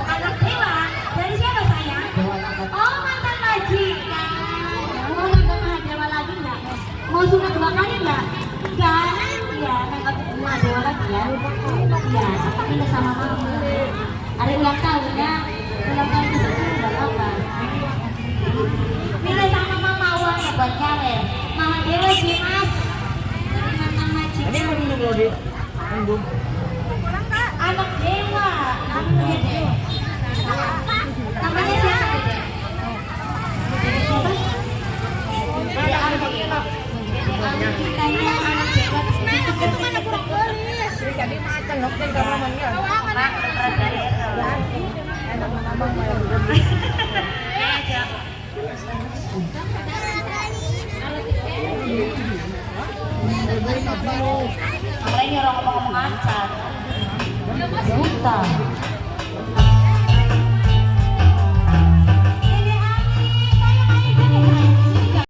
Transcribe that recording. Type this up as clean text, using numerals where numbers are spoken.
Anak dewa dari siapa sayang? Oh mantan majikan. Mau nangkap Mahadewa lagi nggak? Mau sunat 2 kali nggak? Nggak. Ya nangkap Mahadewa lagi ya. Ya ini sama mama. Ada ulang tahun ya. Ulang tahun ke-10 nggak apa. Nilai sama mama uang ya buat kalian. Mahadewa sih mas. Dari mantan majikan. Ini mau dulu loh, Dik. Tunggu. Anak dewa, namanya dewa. Namanya siapa Dede? Dede siapa? Dede Aldi. Anak kita ini anak dewa. Itu mana brokolis? Jadi macan hokten karena mangga. Pak, berat dari itu. Ya aja. Makanya orang ngomong-ngomong acan. Buta.